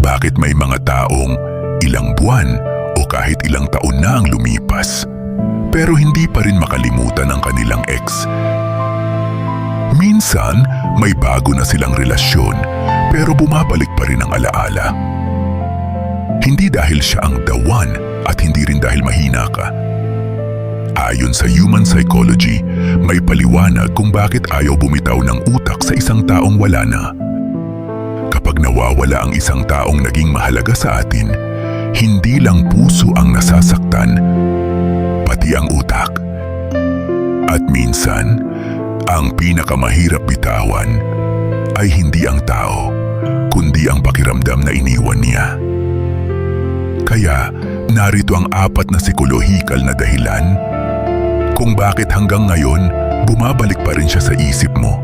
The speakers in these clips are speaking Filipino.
bakit may mga taong ilang buwan o kahit ilang taon na ang lumipas, pero hindi pa rin makalimutan ang kanilang ex. Minsan, may bago na silang relasyon, pero bumabalik pa rin ang alaala. Hindi dahil siya ang the one at hindi rin dahil mahina ka. Ayon sa human psychology, may paliwanag kung bakit ayaw bumitaw ng utak sa isang taong wala na. Kapag nawawala ang isang taong naging mahalaga sa atin, hindi lang puso ang nasasaktan, pati ang utak. At minsan, ang pinakamahirap bitawan ay hindi ang tao, kundi ang pakiramdam na iniwan niya. Kaya, narito ang 4 na psikolohikal na dahilan kung bakit hanggang ngayon bumabalik pa rin siya sa isip mo.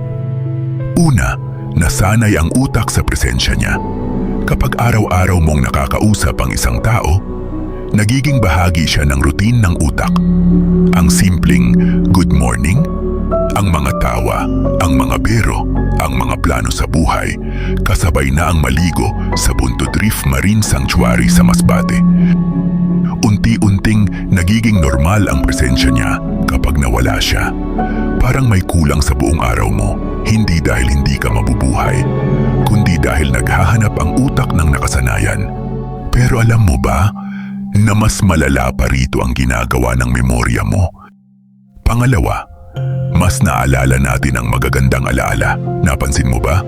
Una, nasanay ang utak sa presensya niya. Kapag araw-araw mong nakakausap ang isang tao, nagiging bahagi siya ng routine ng utak. Ang simpleng good morning, ang mga tawa, ang mga biro, ang mga plano sa buhay, kasabay na ang maligo sa Buntot Reef Marine Sanctuary sa Masbate. Unti-unting nagiging normal ang presensya niya kapag nawala siya. Parang may kulang sa buong araw mo, hindi dahil hindi ka mabubuhay, kundi dahil naghahanap ang utak ng nakasanayan. Pero alam mo ba na mas malala pa rito ang ginagawa ng memorya mo? Pangalawa, mas naalala natin ang magagandang alaala. Napansin mo ba?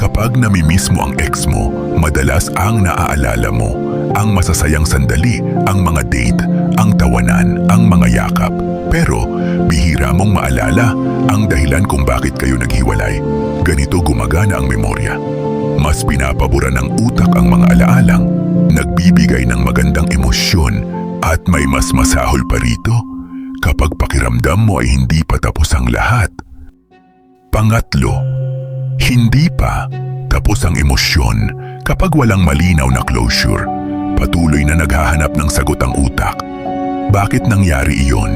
Kapag namimiss mo ang ex mo, madalas ang naaalala mo ang masasayang sandali, ang mga date, ang tawanan, ang mga yakap. Pero bihira mong maalala ang dahilan kung bakit kayo naghiwalay. Ganito gumagana ang memorya. Mas pinapabura ng utak ang mga alaalang nagbibigay ng magandang emosyon, at may mas masahol pa rito kapag pakiramdam mo ay hindi pa tapos ang lahat. Pangatlo, hindi pa tapos ang emosyon kapag walang malinaw na closure. Patuloy na naghahanap ng sagot ang utak. Bakit nangyari iyon?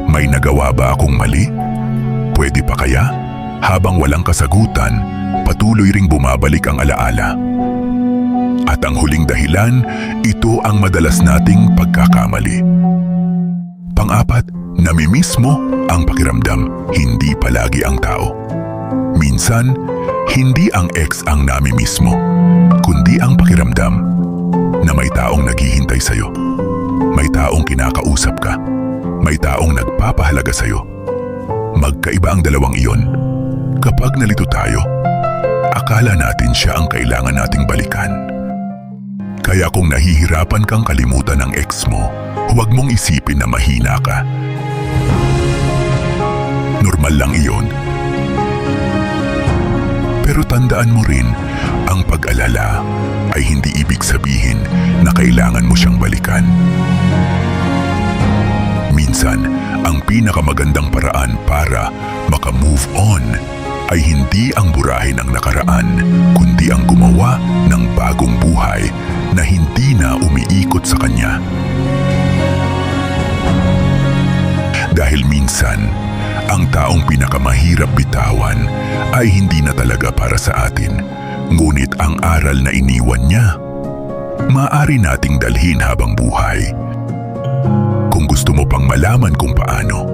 May nagawa ba akong mali? Pwede pa kaya? Habang walang kasagutan, patuloy ring bumabalik ang alaala. At ang huling dahilan, ito ang madalas nating pagkakamali. Pang-4, namimiss mo ang pakiramdam, hindi palagi ang tao. Minsan, hindi ang ex ang namimiss mo, kundi ang pakiramdam na may taong naghihintay sa'yo. May taong kinakausap ka. May taong nagpapahalaga sa'yo. Magkaiba ang dalawang iyon. Kapag nalito tayo, akala natin siya ang kailangan nating balikan. Kaya kung nahihirapan kang kalimutan ang ex mo, huwag mong isipin na mahina ka. Normal lang iyon. Pero tandaan mo rin, ang pag-alala ay hindi ibig sabihin na kailangan mo siyang balikan. Minsan, ang pinakamagandang paraan para maka-move on ay hindi ang burahin ang nakaraan, kundi ang gumawa ng bagong buhay na hindi na umiikot sa kanya. Dahil minsan, ang taong pinakamahirap bitawan ay hindi na talaga para sa atin, ngunit ang aral na iniwan niya, maaari nating dalhin habang buhay. Kung gusto mo pang malaman kung paano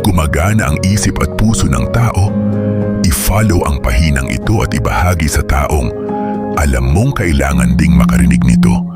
gumagana ang isip at puso ng tao, i-follow ang pahinang ito at ibahagi sa taong alam mong kailangan ding makarinig nito.